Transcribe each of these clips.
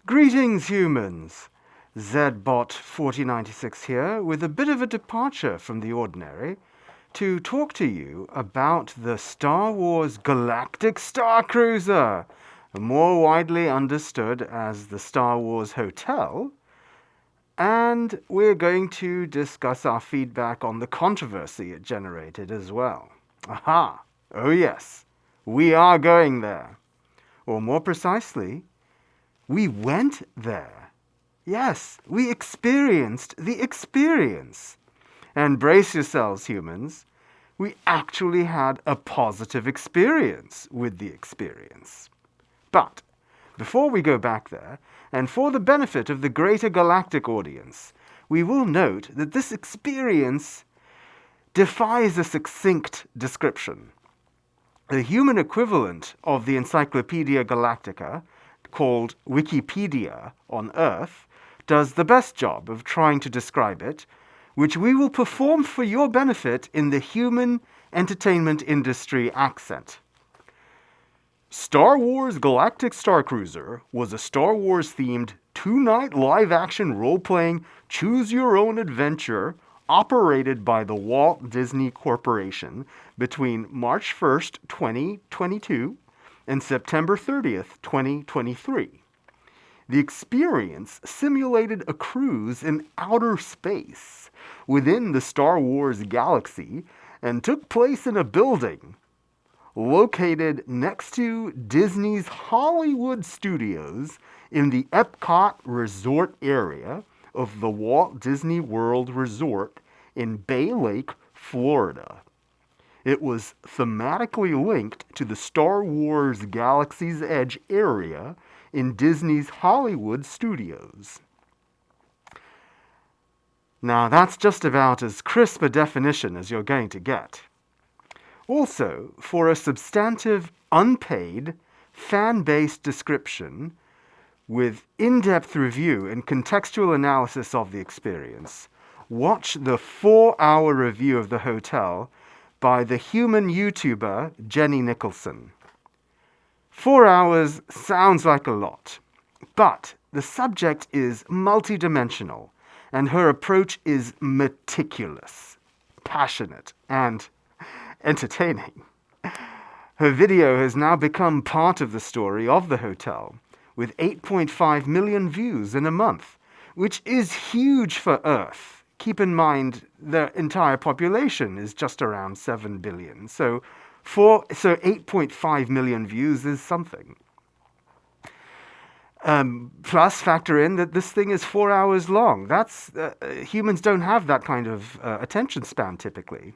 Greetings, humans! Zbot4096 here with a bit of a departure from the ordinary to talk to you about the Star Wars Galactic Star Cruiser, more widely understood as the Star Wars Hotel, and we're going to discuss our feedback on the controversy it generated as well. Aha! Oh yes, we are going there. Or more precisely, we went there. Yes, we experienced the experience. And brace yourselves, humans. We actually had a positive experience with the experience. But before we go back there, and for the benefit of the greater galactic audience, we will note that this experience defies a succinct description. The human equivalent of the Encyclopedia Galactica, called Wikipedia on Earth, does the best job of trying to describe it, which we will perform for your benefit in the human entertainment industry accent. Star Wars Galactic Star Cruiser was a Star Wars-themed two-night live-action role-playing choose-your-own-adventure operated by the Walt Disney Corporation between March 1st, 2022 and September 30th, 2023. The experience simulated a cruise in outer space within the Star Wars galaxy and took place in a building located next to Disney's Hollywood Studios in the Epcot Resort area of the Walt Disney World Resort in Bay Lake, Florida. It was thematically linked to the Star Wars Galaxy's Edge area in Disney's Hollywood Studios. Now, that's just about as crisp a definition as you're going to get. Also, for a substantive, unpaid, fan-based description with in-depth review and contextual analysis of the experience, watch the 4-hour review of the hotel by the human YouTuber Jenny Nicholson. 4 hours sounds like a lot, but the subject is multidimensional, and her approach is meticulous, passionate, and entertaining. Her video has now become part of the story of the hotel, with 8.5 million views in a month, which is huge for Earth. Keep in mind the entire population is just around 7 billion, so 8.5 million views is something. Plus, factor in that this thing is 4 hours long. Humans don't have that kind of attention span typically.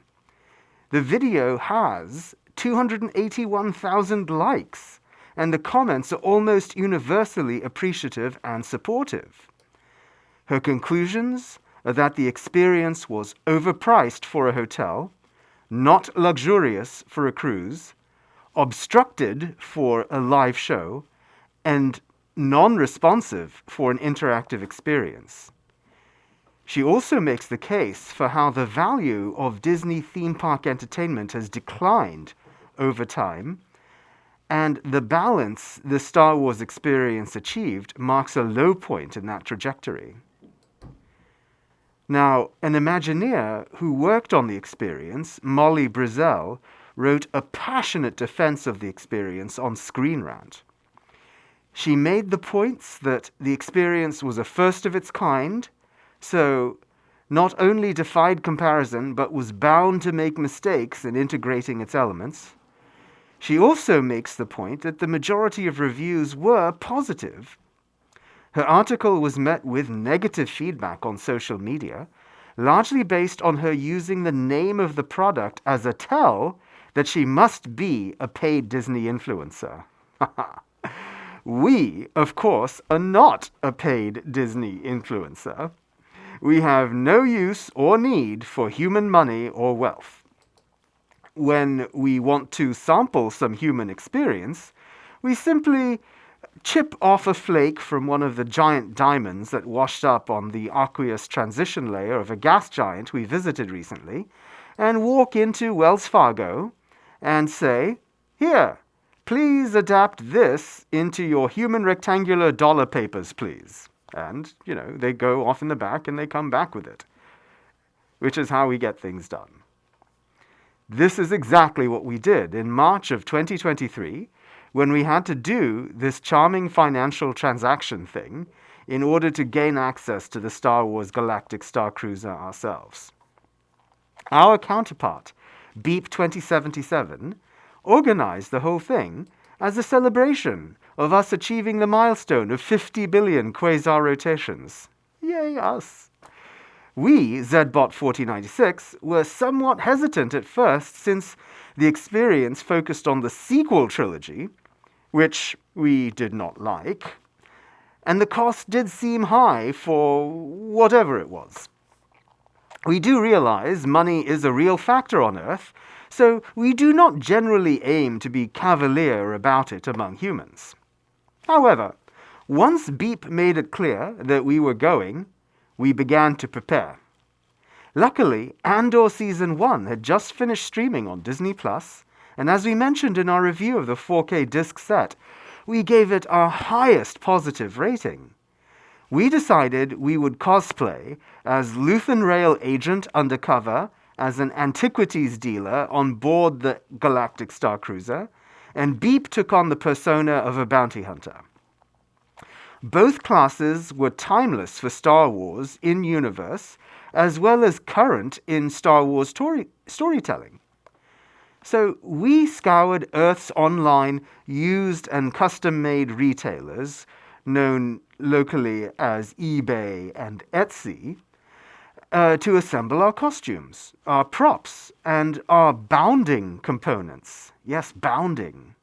The video has 281,000 likes, and the comments are almost universally appreciative and supportive. Her conclusions are that the experience was overpriced for a hotel, not luxurious for a cruise, obstructed for a live show, and non-responsive for an interactive experience. She also makes the case for how the value of Disney theme park entertainment has declined over time, and the balance the Star Wars experience achieved marks a low point in that trajectory. Now, an Imagineer who worked on the experience, Molly Brizzell, wrote a passionate defense of the experience on Screen Rant. She made the points that the experience was a first of its kind, so not only defied comparison, but was bound to make mistakes in integrating its elements. She also makes the point that the majority of reviews were positive. Her article was met with negative feedback on social media, largely based on her using the name of the product as a tell that she must be a paid Disney influencer. We, of course, are not a paid Disney influencer. We have no use or need for human money or wealth. When we want to sample some human experience, we simply chip off a flake from one of the giant diamonds that washed up on the aqueous transition layer of a gas giant we visited recently, and walk into Wells Fargo and say, "Here, please adapt this into your human rectangular dollar papers, please. And, they go off in the back and they come back with it, which is how we get things done. This is exactly what we did in March of 2023 when we had to do this charming financial transaction thing in order to gain access to the Star Wars Galactic Star Cruiser ourselves. Our counterpart, Beep 2077, organized the whole thing as a celebration of us achieving the milestone of 50 billion quasar rotations. Yay us! We, Zbot 4096, were somewhat hesitant at first since the experience focused on the sequel trilogy, which we did not like, and the cost did seem high for whatever it was. We do realize money is a real factor on Earth, so we do not generally aim to be cavalier about it among humans. However, once Beep made it clear that we were going, we began to prepare. Luckily, Andor Season 1 had just finished streaming on Disney+, and as we mentioned in our review of the 4K disc set, we gave it our highest positive rating. We decided we would cosplay as Luthen Rail agent undercover as an antiquities dealer on board the Galactic Star Cruiser, and Beep took on the persona of a bounty hunter. Both classes were timeless for Star Wars in-universe, as well as current in Star Wars storytelling. So we scoured Earth's online used and custom-made retailers, known locally as eBay and Etsy, to assemble our costumes, our props, and our bounding components. Yes, bounding.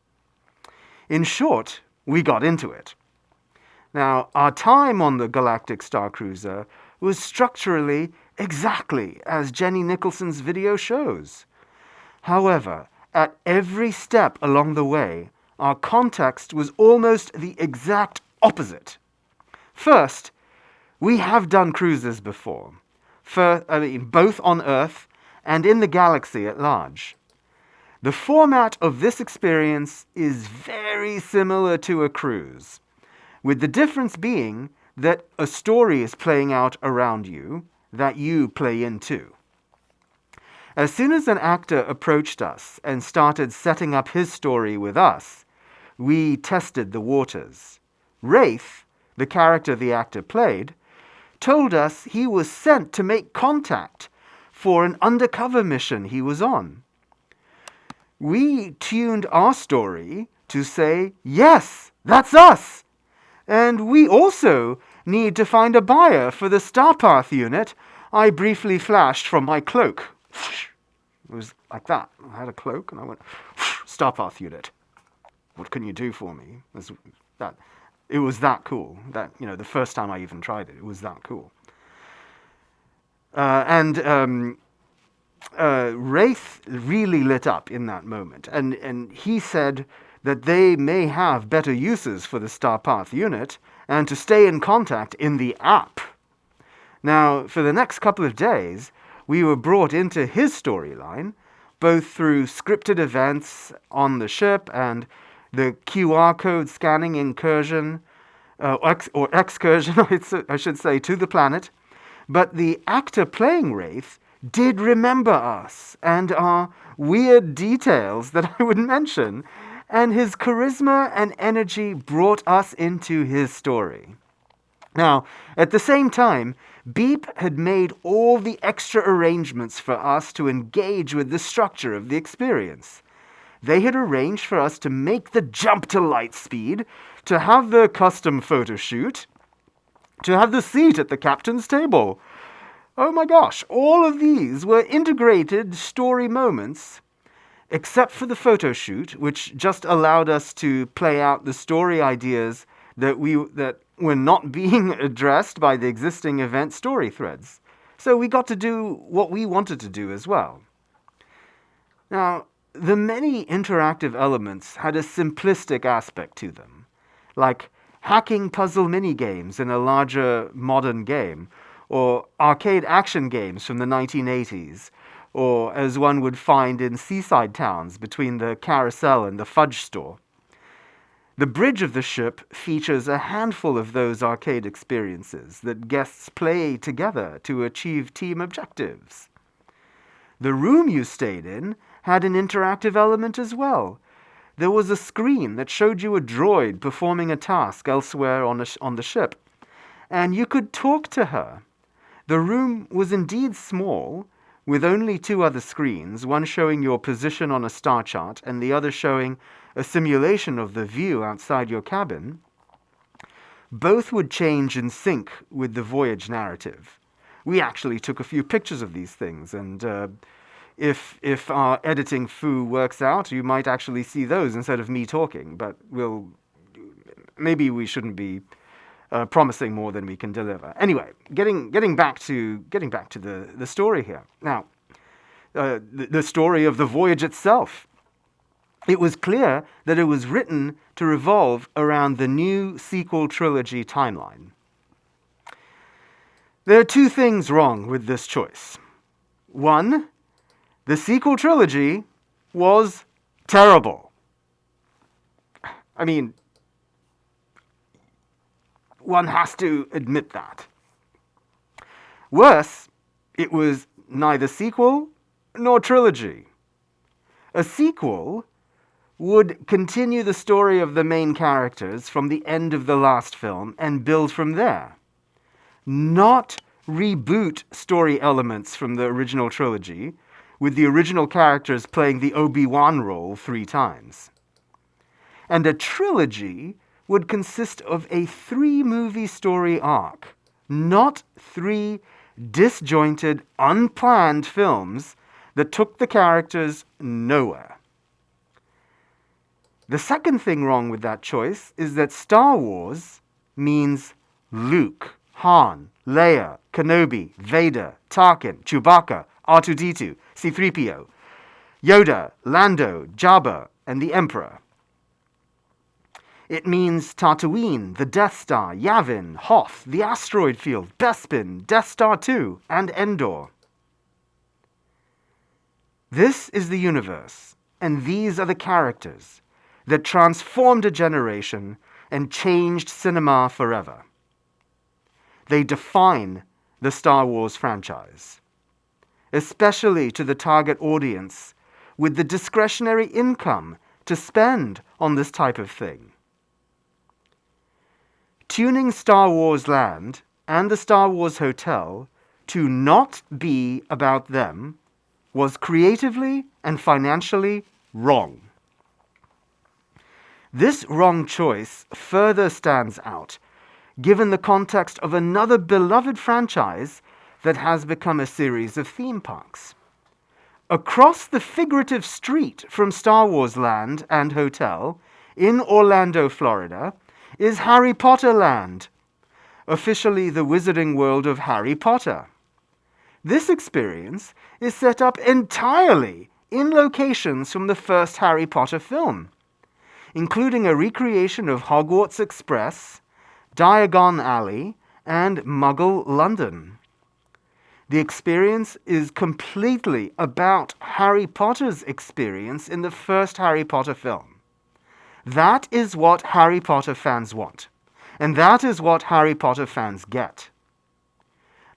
In short, we got into it. Now, our time on the Galactic Star Cruiser was structurally exactly as Jenny Nicholson's video shows. However, at every step along the way, our context was almost the exact opposite. First, we have done cruises before, both on Earth and in the galaxy at large. The format of this experience is very similar to a cruise, with the difference being that a story is playing out around you that you play into. As soon as an actor approached us and started setting up his story with us, we tested the waters. Wraith, the character the actor played, told us he was sent to make contact for an undercover mission he was on. We tuned our story to say, yes, that's us! And we also need to find a buyer for the Starpath unit I briefly flashed from my cloak. It was like that. I had a cloak and I went, Starpath unit. What can you do for me? It was that cool. The first time I even tried it was that cool. Wraith really lit up in that moment. And he said that they may have better uses for the Starpath unit and to stay in contact in the app. Now, for the next couple of days, we were brought into his storyline, both through scripted events on the ship and the QR code scanning incursion, or excursion, I should say, to the planet. But the actor playing Wraith did remember us and our weird details that I would mention, and his charisma and energy brought us into his story. Now, at the same time, Beep had made all the extra arrangements for us to engage with the structure of the experience. They had arranged for us to make the jump to light speed, to have the custom photo shoot, to have the seat at the captain's table. Oh my gosh, all of these were integrated story moments, except for the photo shoot, which just allowed us to play out the story ideas that were not being addressed by the existing event story threads. So we got to do what we wanted to do as well. Now, the many interactive elements had a simplistic aspect to them, like hacking puzzle mini-games in a larger modern game, or arcade action games from the 1980s, or as one would find in seaside towns between the carousel and the fudge store. The bridge of the ship features a handful of those arcade experiences that guests play together to achieve team objectives. The room you stayed in had an interactive element as well. There was a screen that showed you a droid performing a task elsewhere on the ship, and you could talk to her. The room was indeed small, with only 2 other screens, one showing your position on a star chart and the other showing a simulation of the view outside your cabin. Both would change in sync with the voyage narrative. We actually took a few pictures of these things, and if our editing foo works out, you might actually see those instead of me talking, but maybe we shouldn't be promising more than we can deliver. Anyway, getting back to the story here. Now, the story of the voyage itself. It was clear that it was written to revolve around the new sequel trilogy timeline. There are 2 things wrong with this choice. 1, the sequel trilogy was terrible. I mean, one has to admit that. Worse, it was neither sequel nor trilogy. A sequel would continue the story of the main characters from the end of the last film and build from there, not reboot story elements from the original trilogy with the original characters playing the Obi-Wan role 3 times. And a trilogy would consist of a 3-movie story arc, not 3 disjointed, unplanned films that took the characters nowhere. The second thing wrong with that choice is that Star Wars means Luke, Han, Leia, Kenobi, Vader, Tarkin, Chewbacca, R2-D2, C-3PO, Yoda, Lando, Jabba, and the Emperor. It means Tatooine, the Death Star, Yavin, Hoth, the asteroid field, Bespin, Death Star 2, and Endor. This is the universe, and these are the characters that transformed a generation and changed cinema forever. They define the Star Wars franchise, especially to the target audience with the discretionary income to spend on this type of thing. Tuning Star Wars Land and the Star Wars Hotel to not be about them was creatively and financially wrong. This wrong choice further stands out, given the context of another beloved franchise that has become a series of theme parks. Across the figurative street from Star Wars Land and Hotel in Orlando, Florida, is Harry Potter Land, officially the Wizarding World of Harry Potter. This experience is set up entirely in locations from the first Harry Potter film, including a recreation of Hogwarts Express, Diagon Alley, and Muggle London. The experience is completely about Harry Potter's experience in the first Harry Potter film. That is what Harry Potter fans want, and that is what Harry Potter fans get.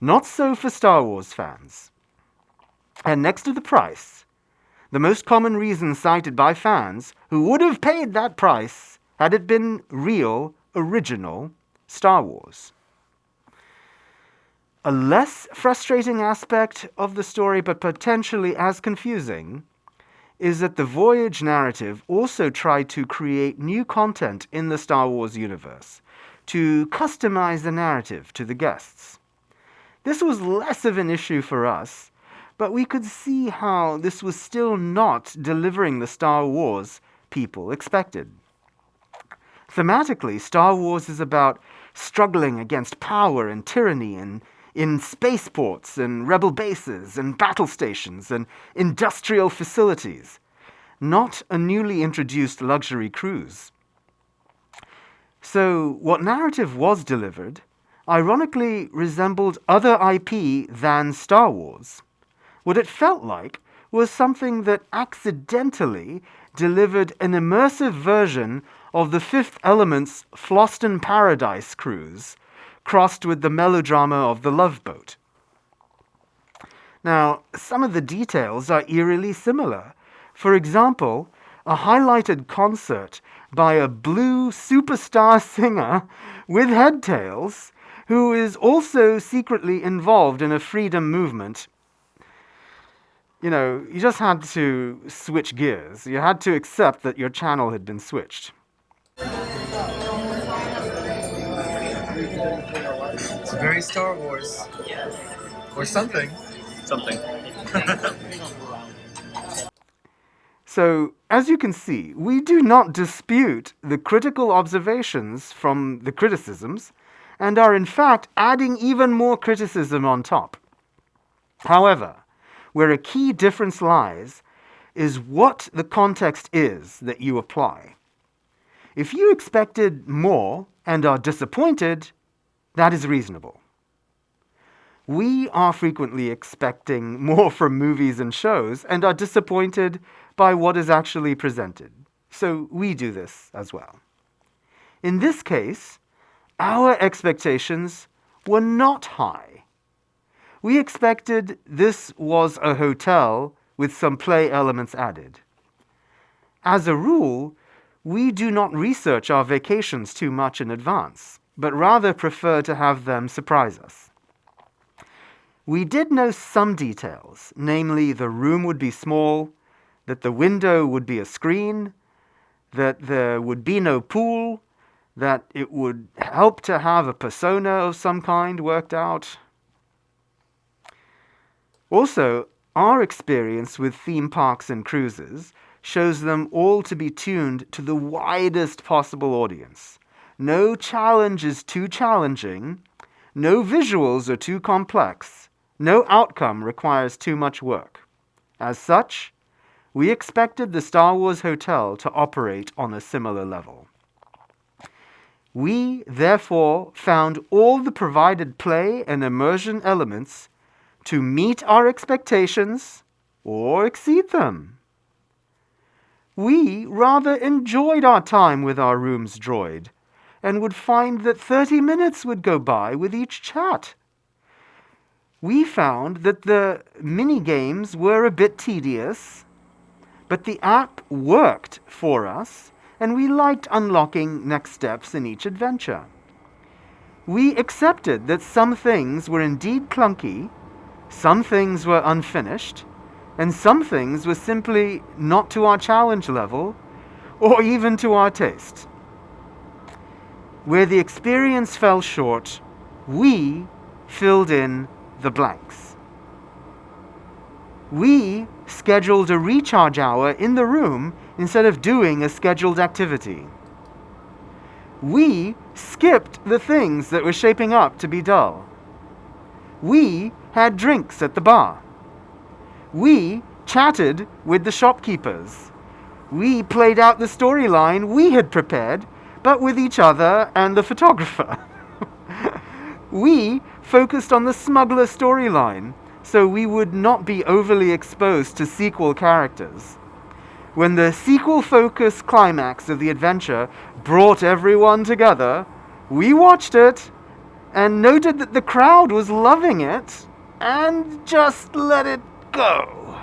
Not so for Star Wars fans. And next to the price, the most common reason cited by fans who would have paid that price had it been real, original Star Wars. A less frustrating aspect of the story, but potentially as confusing, is that the voyage narrative also tried to create new content in the Star Wars universe, to customize the narrative to the guests. This was less of an issue for us, but we could see how this was still not delivering the Star Wars people expected. Thematically, Star Wars is about struggling against power and tyranny and in spaceports and rebel bases and battle stations and industrial facilities, not a newly introduced luxury cruise. So what narrative was delivered ironically resembled other IP than Star Wars. What it felt like was something that accidentally delivered an immersive version of the Fifth Element's Floston Paradise cruise, crossed with the melodrama of the Love Boat. Now, some of the details are eerily similar. For example, a highlighted concert by a blue superstar singer with headtails who is also secretly involved in a freedom movement. You know, you just had to switch gears. You had to accept that your channel had been switched. It's very Star Wars. Or something. Something. So, as you can see, we do not dispute the critical observations from the criticisms, and are in fact adding even more criticism on top. However, where a key difference lies is what the context is that you apply. If you expected more and are disappointed, that is reasonable. We are frequently expecting more from movies and shows and are disappointed by what is actually presented. So we do this as well. In this case, our expectations were not high. We expected this was a hotel with some play elements added. As a rule, we do not research our vacations too much in advance, but rather prefer to have them surprise us. We did know some details, namely the room would be small, that the window would be a screen, that there would be no pool, that it would help to have a persona of some kind worked out. Also, our experience with theme parks and cruises shows them all to be tuned to the widest possible audience. No challenge is too challenging, no visuals are too complex, no outcome requires too much work. As such, we expected the Star Wars Hotel to operate on a similar level. We, therefore, found all the provided play and immersion elements to meet our expectations or exceed them. We rather enjoyed our time with our room's droid and would find that 30 minutes would go by with each chat. We found that the mini-games were a bit tedious, but the app worked for us, and we liked unlocking next steps in each adventure. We accepted that some things were indeed clunky, some things were unfinished, and some things were simply not to our challenge level, or even to our taste. Where the experience fell short, we filled in the blanks. We scheduled a recharge hour in the room instead of doing a scheduled activity. We skipped the things that were shaping up to be dull. We had drinks at the bar. We chatted with the shopkeepers. We played out the storyline we had prepared, but with each other and the photographer. We focused on the smuggler storyline, so we would not be overly exposed to sequel characters. When the sequel-focused climax of the adventure brought everyone together, we watched it and noted that the crowd was loving it and just let it go.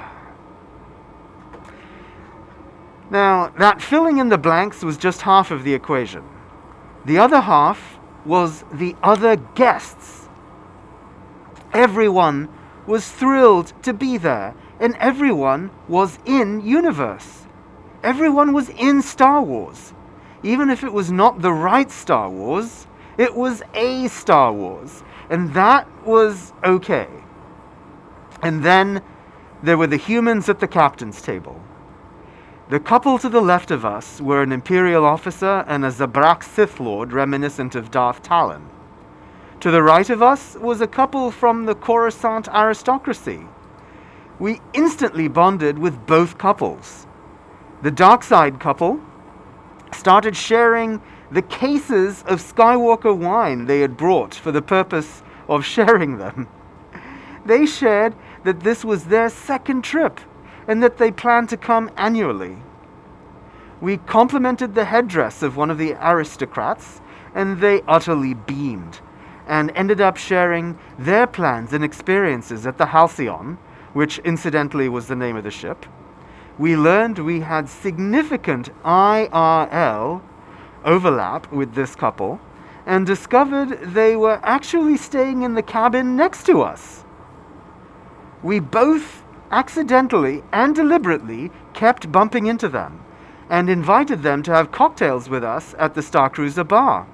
Now, that filling in the blanks was just half of the equation. The other half was the other guests. Everyone was thrilled to be there, and everyone was in universe. Everyone was in Star Wars. Even if it was not the right Star Wars, it was a Star Wars, and that was okay. And then there were the humans at the captain's table. The couple to the left of us were an Imperial officer and a Zabrak Sith Lord reminiscent of Darth Talon. To the right of us was a couple from the Coruscant aristocracy. We instantly bonded with both couples. The dark side couple started sharing the cases of Skywalker wine they had brought for the purpose of sharing them. They shared that this was their second trip and that they planned to come annually. We complimented the headdress of one of the aristocrats, and they utterly beamed, and ended up sharing their plans and experiences at the Halcyon, which incidentally was the name of the ship. We learned we had significant IRL overlap with this couple, and discovered they were actually staying in the cabin next to us. We both accidentally and deliberately kept bumping into them, and invited them to have cocktails with us at the Starcruiser bar.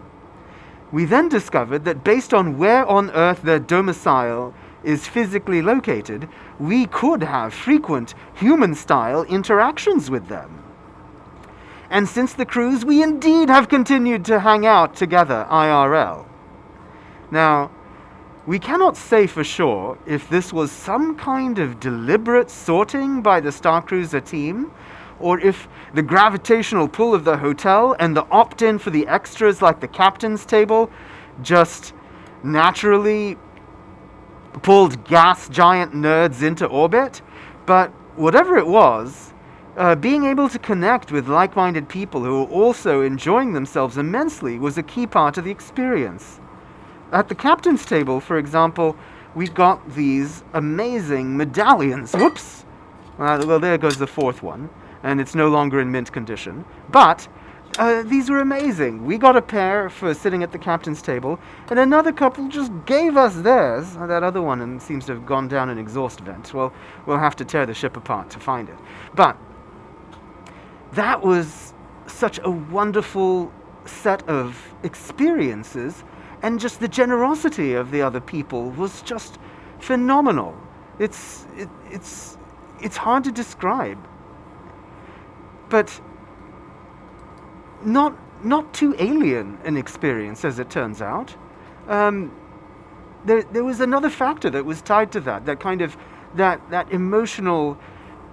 We then discovered that based on where on Earth their domicile is physically located, we could have frequent human-style interactions with them. And since the cruise, we indeed have continued to hang out together IRL. Now, we cannot say for sure if this was some kind of deliberate sorting by the Starcruiser team, or if the gravitational pull of the hotel and the opt-in for the extras like the captain's table just naturally pulled gas giant nerds into orbit. But whatever it was, being able to connect with like-minded people who were also enjoying themselves immensely was a key part of the experience. At the captain's table, for example, we got these amazing medallions. Whoops! Well, there goes the fourth one, and it's no longer in mint condition. But these were amazing. We got a pair for sitting at the captain's table, and another couple just gave us theirs. That other one seems to have gone down an exhaust vent. Well, we'll have to tear the ship apart to find it. But that was such a wonderful set of experiences, and just the generosity of the other people was just phenomenal. It's hard to describe, but not too alien an experience, as it turns out. There was another factor that was tied to that kind of that emotional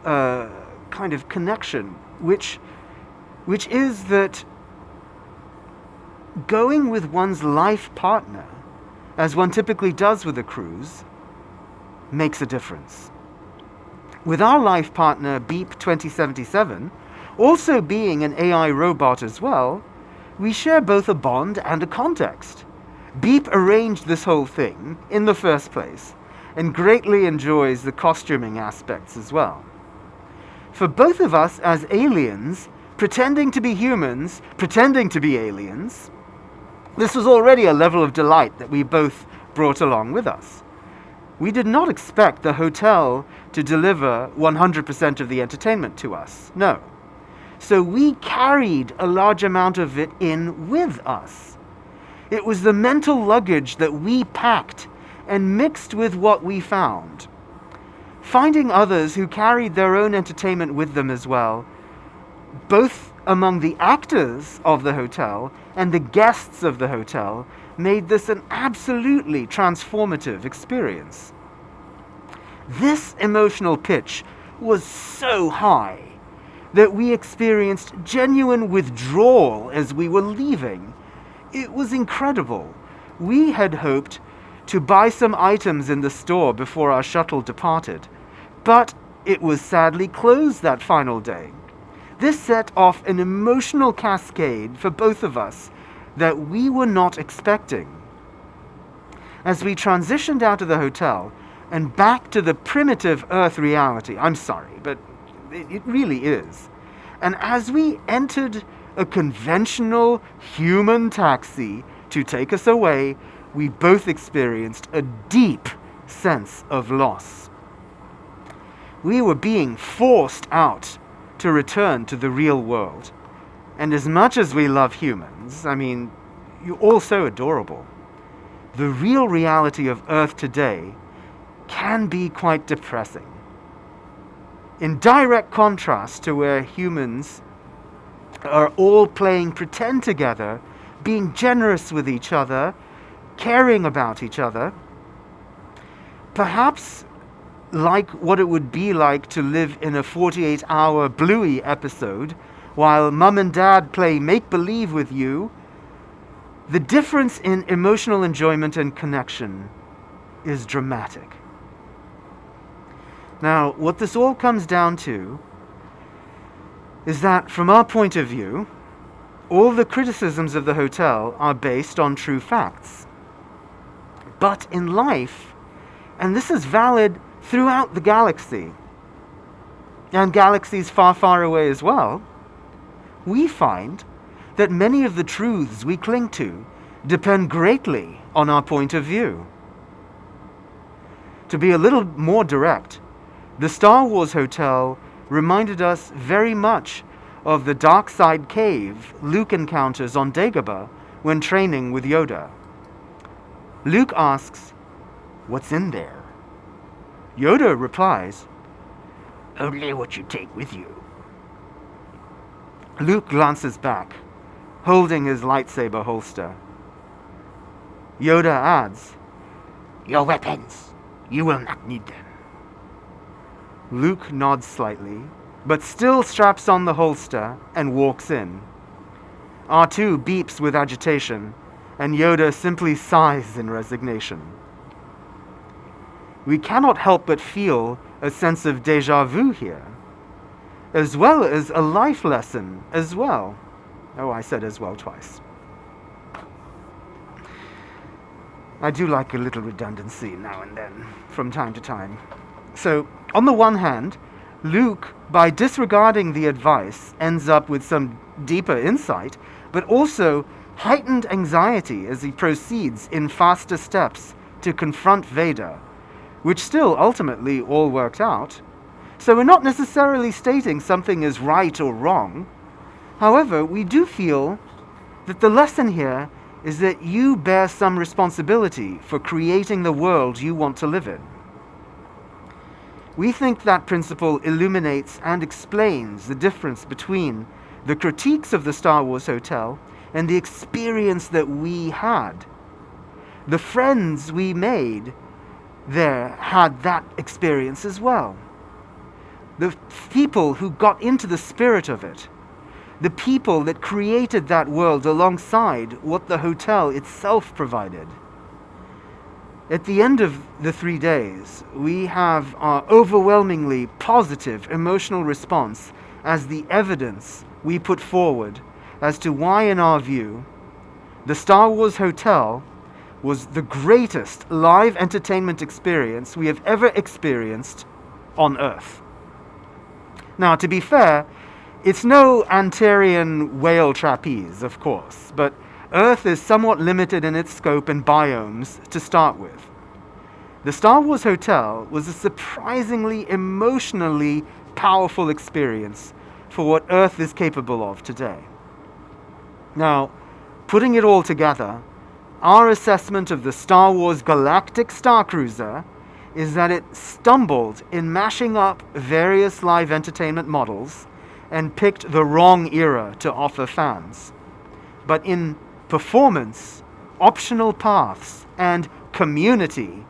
kind of connection, which is that going with one's life partner, as one typically does with a cruise, makes a difference. With our life partner, Beep 2077, also being an AI robot as well, we share both a bond and a context. Beep arranged this whole thing in the first place, and greatly enjoys the costuming aspects as well. For both of us as aliens, pretending to be humans, pretending to be aliens, this was already a level of delight that we both brought along with us. We did not expect the hotel to deliver 100% of the entertainment to us, no. So we carried a large amount of it in with us. It was the mental luggage that we packed and mixed with what we found. Finding others who carried their own entertainment with them as well, both among the actors of the hotel and the guests of the hotel, made this an absolutely transformative experience. This emotional pitch was so high that we experienced genuine withdrawal as we were leaving. It was incredible. We had hoped to buy some items in the store before our shuttle departed, but it was sadly closed that final day. This set off an emotional cascade for both of us that we were not expecting. As we transitioned out of the hotel and back to the primitive Earth reality, I'm sorry, but it really is. And as we entered a conventional human taxi to take us away, we both experienced a deep sense of loss. We were being forced out to return to the real world. And as much as we love humans, I mean, you're all so adorable, the real reality of Earth today can be quite depressing. In direct contrast to where humans are all playing pretend together, being generous with each other, caring about each other, perhaps like what it would be like to live in a 48-hour Bluey episode while mum and dad play make-believe with you, the difference in emotional enjoyment and connection is dramatic. Now, what this all comes down to is that from our point of view, all the criticisms of the hotel are based on true facts. But in life, and this is valid throughout the galaxy, and galaxies far, far away as well, we find that many of the truths we cling to depend greatly on our point of view. To be a little more direct, the Star Wars Hotel reminded us very much of the dark side cave Luke encounters on Dagobah when training with Yoda. Luke asks, "What's in there?" Yoda replies, "Only what you take with you." Luke glances back, holding his lightsaber holster. Yoda adds, "Your weapons, you will not need them." Luke nods slightly, but still straps on the holster and walks in. R2 beeps with agitation, and Yoda simply sighs in resignation. We cannot help but feel a sense of déjà vu here, as well as a life lesson as well. Oh, I said as well twice. I do like a little redundancy now and then, from time to time. So, on the one hand, Luke, by disregarding the advice, ends up with some deeper insight, but also heightened anxiety as he proceeds in faster steps to confront Vader, which still ultimately all worked out. So we're not necessarily stating something is right or wrong. However, we do feel that the lesson here is that you bear some responsibility for creating the world you want to live in. We think that principle illuminates and explains the difference between the critiques of the Star Wars Hotel and the experience that we had. The friends we made there had that experience as well. The people who got into the spirit of it, the people that created that world alongside what the hotel itself provided. At the end of the 3 days, we have our overwhelmingly positive emotional response as the evidence we put forward as to why, in our view, the Star Wars Hotel was the greatest live entertainment experience we have ever experienced on Earth. Now, to be fair, it's no Antarian whale trapeze, of course, but Earth is somewhat limited in its scope and biomes to start with. The Star Wars Hotel was a surprisingly emotionally powerful experience for what Earth is capable of today. Now, putting it all together, our assessment of the Star Wars Galactic Starcruiser is that it stumbled in mashing up various live entertainment models and picked the wrong era to offer fans. But in performance, optional paths, and community,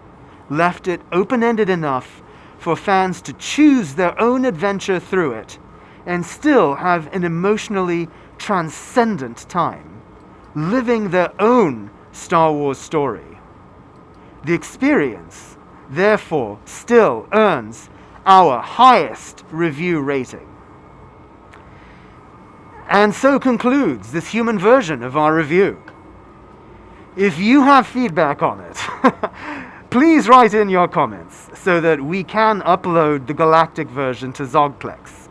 left it open-ended enough for fans to choose their own adventure through it and still have an emotionally transcendent time, living their own Star Wars story. The experience, therefore, still earns our highest review rating. And so concludes this human version of our review. If you have feedback on it, please write in your comments so that we can upload the galactic version to Zogplex.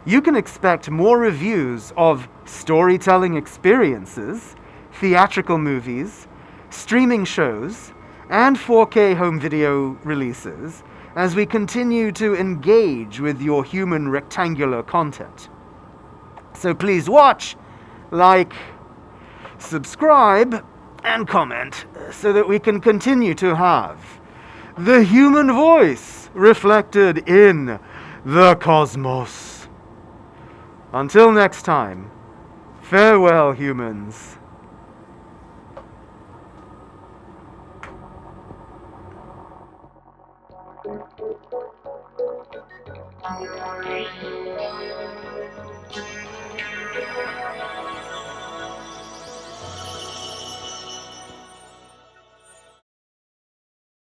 You can expect more reviews of storytelling experiences, theatrical movies, streaming shows, and 4K home video releases as we continue to engage with your human rectangular content. So please watch, like, subscribe, and comment so that we can continue to have the human voice reflected in the cosmos. Until next time, farewell, humans.